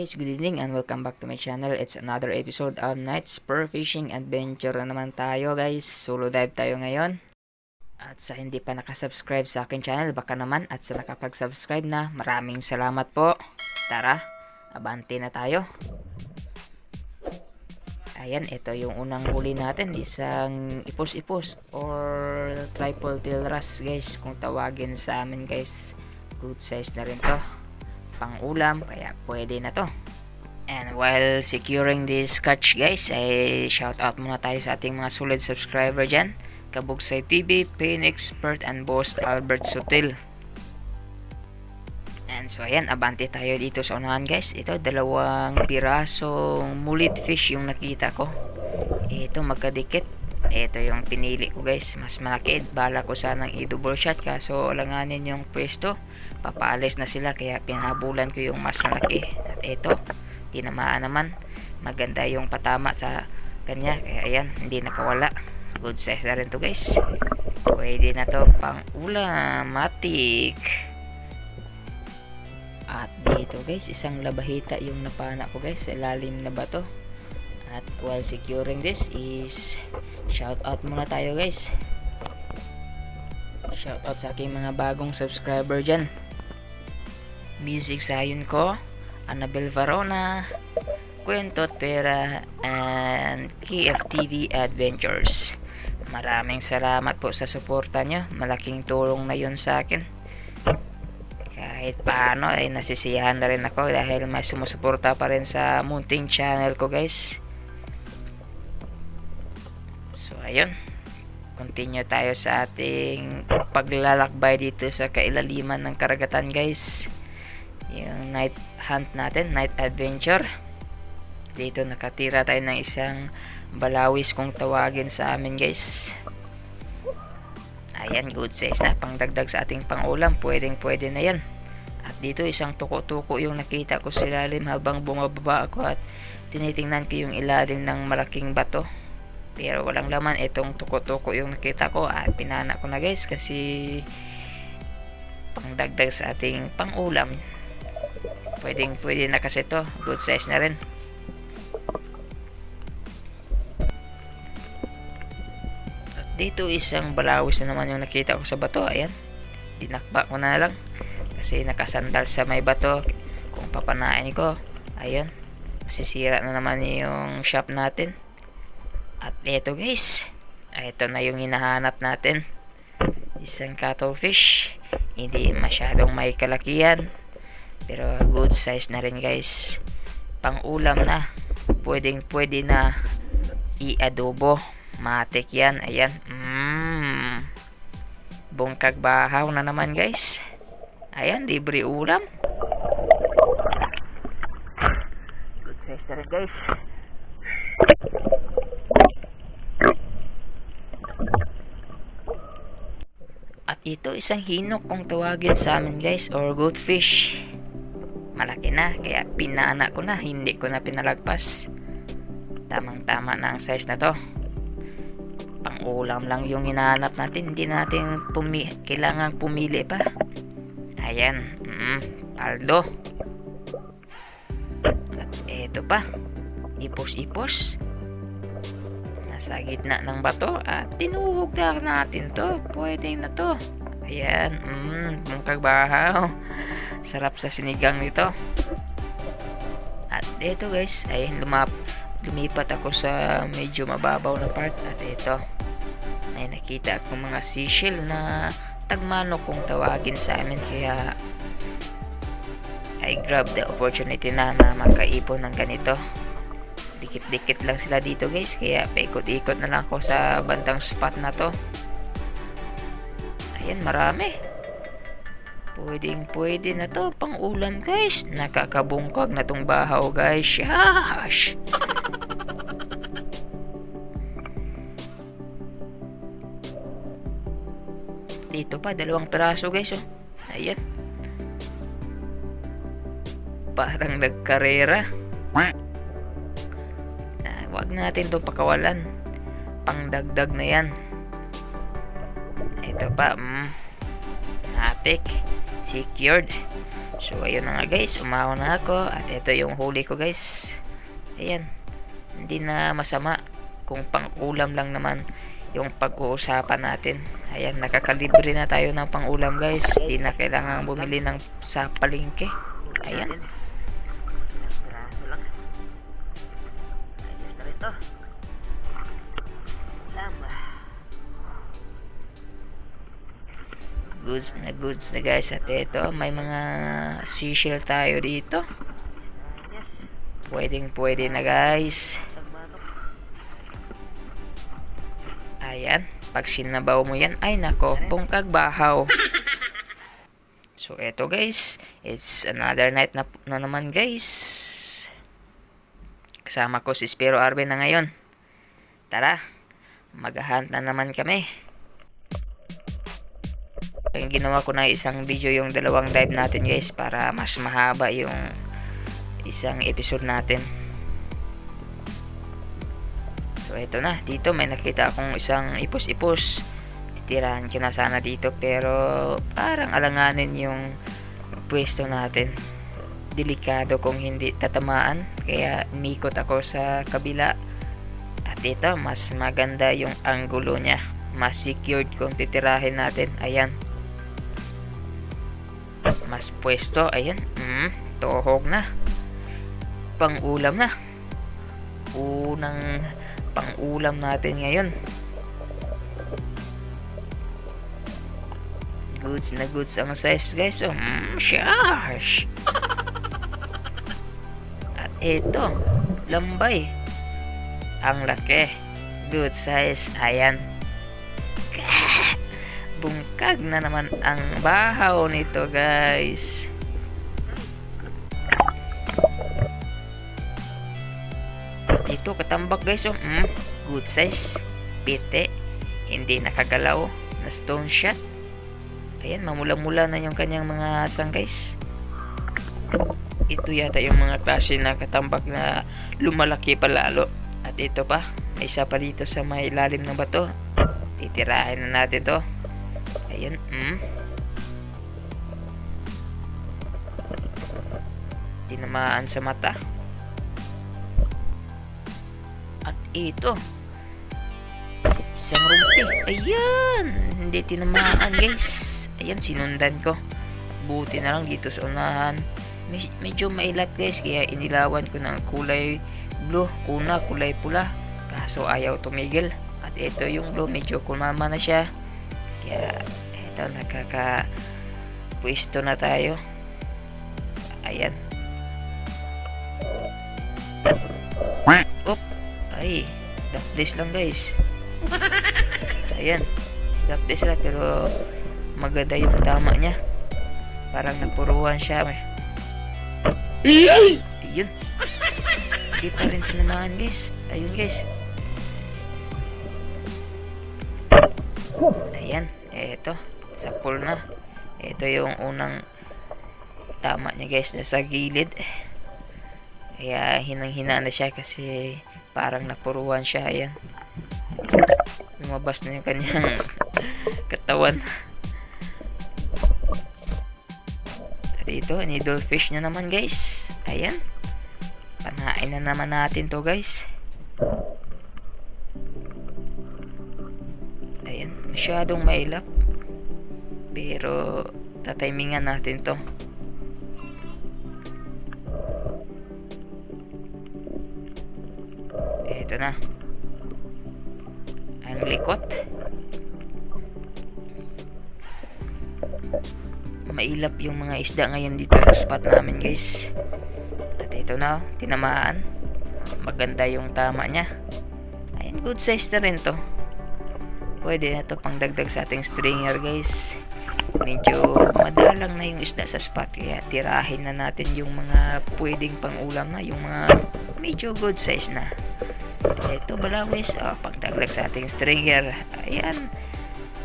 guys, good evening and welcome back to my channel. It's another episode of Night Spur Fishing Adventure na naman tayo guys. Solo dive tayo ngayon. At sa hindi pa nakasubscribe sa akin channel, baka naman, at sa nakapag-subscribe na, maraming salamat po. Tara, abante na tayo. Ayan, ito yung unang huli natin, isang ipos-ipos or triple tail wrasse guys, kung tawagin sa amin guys. Good size na rin to, pang ulam, kaya pwede na to. And while securing this catch guys, ay shout out muna tayo sa ating mga solid subscriber dyan, Kabugsay TV, Pain Expert, and Boss Albert Sutil. And so ayan, abante tayo dito sa unahan guys. Ito, dalawang pirasong mullet fish yung nakita ko. Ito magkadikit. Ito yung pinili ko guys, mas malaki. Bala ko sanang i-double shot, kaso alanganin yung pwesto, papaalis na sila, kaya pinabulan ko yung mas malaki. At ito, tinamaan naman, maganda yung patama sa kanya, kaya ayan, hindi nakawala. Good size na rin to guys, pwede na to pang ulam, matik. At dito guys, isang labahita yung napana ko guys, sa ilalim na bato. At while securing this is shout out muna tayo guys. Shout out sa aking mga bagong subscriber dyan. Music Sayon ko, Annabel Varona, Kwentot Pera, and KFTV Adventures. Maraming salamat po sa suporta nyo. Malaking tulong na yun sa akin. Kahit paano ay nasisiyahan na rin ako dahil may sumusuporta pa rin sa munting channel ko guys. So ayun, continue tayo sa ating paglalakbay dito sa kailaliman ng karagatan guys. Yung night hunt natin, night adventure. Dito nakatira tayo ng isang balawis kung tawagin sa amin guys. Ayan, good size na, pangdagdag sa ating pangulam, pwedeng pwede na yan. At dito isang tuko-tuko yung nakita ko sa ilalim habang bumababa ako at tinitingnan ko yung ilalim ng malaking bato. Pero walang laman, itong tuko-tuko yung nakita ko at pinana ko na guys kasi pangdagdag sa ating pangulam. Pwedeng pwede na kasi to, good size na rin. At dito isang balawis na naman yung nakita ko sa bato. Ayan, dinakba ko na lang kasi nakasandal sa may bato. Kung papanain ko, ayan, masisira na naman yung shop natin. At eto guys, ito na yung hinahanap natin, isang cuttlefish. Hindi masyadong may kalakihan, pero good size na rin guys, pang ulam na, pwedeng pwede na i-adobo, matik yan. Ayan, bungkag bahaw na naman guys. Ayan, libre ulam, good size na rin guys. At ito isang hinok kung tawagin sa amin guys, or goldfish. Malaki na, kaya pinana ko na, hindi ko na pinalagpas. Tamang tama na ang size na to, pang ulam lang yung hinahanap natin, hindi natin kailangan pumili pa. Ayan, paldo. At eto pa, ipos-ipos sa gitna ng bato at tinuhog na natin to, pwede na to. Ayan, bungkag bahaw, sarap sa sinigang nito. At ito guys, ayun, lumipat ako sa medyo mababaw na part. At ito, may nakita akong mga seashell na tagmanok kung tawagin sa amin, kaya I grab the opportunity na makaipon ng ganito. Dikit-dikit lang sila dito guys, kaya paikot-ikot na lang ako sa bandang spot na to. Ayan, marami, pwedeng pwede na to pang ulam guys. Nakakabungkag na tong bahaw guys. Yash! Dito pa, dalawang piraso guys, oh. Ayan, parang nagkarera. Wag natin itong pakawalan, pangdagdag na yan. Ito pa, matik, secured. So ayun na nga guys, umahon na ako at ito yung huli ko guys. Ayan, hindi na masama kung pang-ulam lang naman yung pag-uusapan natin. Ayan, nakakalibre na tayo ng pang-ulam guys. Di na kailangan bumili ng sa palengke. Ayan. Ayos na rin to. Goods na guys. At ito, may mga seashell tayo dito. Pwede na guys. Ayan, pag sinabaw mo yan, ay nako, pungkag bahaw. So eto guys, it's another night na naman guys. Kasama ko si Spiro Arvin na ngayon. Tara, mag-hunt na naman kami. Ginawa ko na isang video yung dalawang dive natin guys para mas mahaba yung isang episode natin. So ito na, dito may nakita akong isang ipos-ipos. Titirahan ko na sana dito pero parang alanganin yung pwesto natin. Delikado kung hindi tatamaan, kaya umikot ako sa kabila. At ito, mas maganda yung anggulo niya, mas secured kung titirahin natin. Ayan, mas pwesto. Ayan, tuhog na, pang-ulam na. Unang pang-ulam natin ngayon. Goods na goods ang size guys. So, shush. At ito, lambay. Ang laki. Good size. Ayan. Bungkag na naman ang bahaw nito guys. Ito katambak guys. Good size. Pite. Hindi nakagalaw na stone shot. Ayan, mamula-mula na yung kanyang mga asang guys. Ito yata yung mga klase na katambak na lumalaki pa lalo. At ito pa, may isa pa dito sa may ilalim ng bato. Titirahin na natin to. Ayan, tinamaan sa mata. At ito, isang rumpi. Ayan, hindi tinamaan guys. Ayan, sinundan ko. Buti na lang dito sa unahan. Medyo mailap guys, kaya inilawan ko ng kulay blue. Una kulay pula, kaso ayaw tumigil. At ito yung blue, medyo kumama na siya. Kaya ito, nakaka-pwesto na tayo. Ayan. Oop. Ay, daplis lang guys. Ayan, daplis lang pero maganda yung tama niya. Parang napuruan siya. Ayun. Hindi pa rin tinamaan guys. Ayun guys. Ayan, eto, sa pool na. Ito yung unang tama niya guys, nasa gilid. Kaya hinang-hina na siya kasi parang napuruan siya. Ayan, lumabas na yung kanyang katawan. Dito, needlefish na naman guys. Ayan, panain na naman natin to guys. Ayan, masyadong mailap pero tatimingan natin to. Ito na ang likot. Mailap yung mga isda ngayon dito sa spot namin guys. At ito na, tinamaan. Maganda yung tama niya. Ayan, good size na rin to. Pwede na to pang dagdag sa ating stringer guys. Medyo madalang na yung isda sa spot, kaya tirahin na natin yung mga pwedeng pang ulam na, yung mga medyo good size na. Ito balawis, pang dagdag sa ating stringer. Ayan,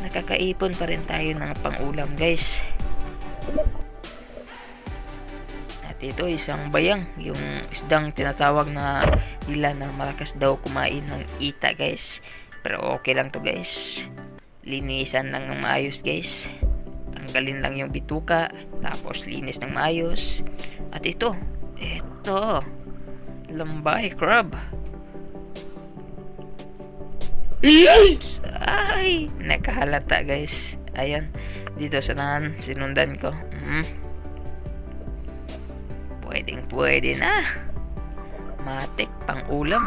nakakaipon pa rin tayo ng pang ulam guys. At ito, isang bayang, yung isdang tinatawag na nila na malakas daw kumain ng ita guys. Pero okay lang to guys, linisan lang ng maayos guys. Tanggalin lang yung bituka, tapos linis ng maayos. At ito, lambay crab. Oops, ay, nakahalata guys. Ayan, dito sa nahan, sinundan ko. Pwede na. Matik pang ulam.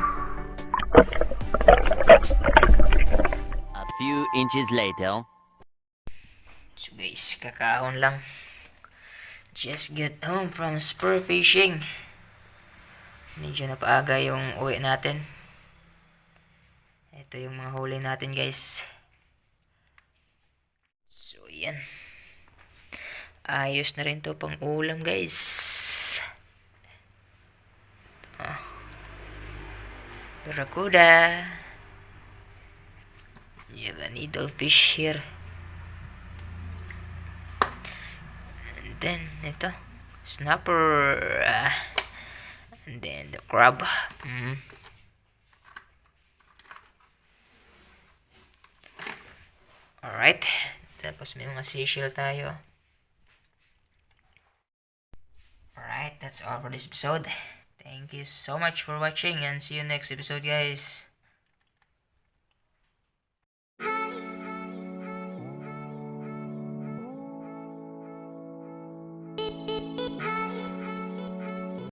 A few inches later. So guys, kakaon lang. Just get home from spur fishing. Medyo napaaga yung uwi natin. Ito yung mga huli natin guys. So yan. Ayos na rin to pang ulam guys. Barracuda. You have a needlefish here. And then ito, snapper. And then the crab. Alright. Tapos may mga seashell tayo. Alright, that's all for this episode. Thank you so much for watching and see you next episode guys.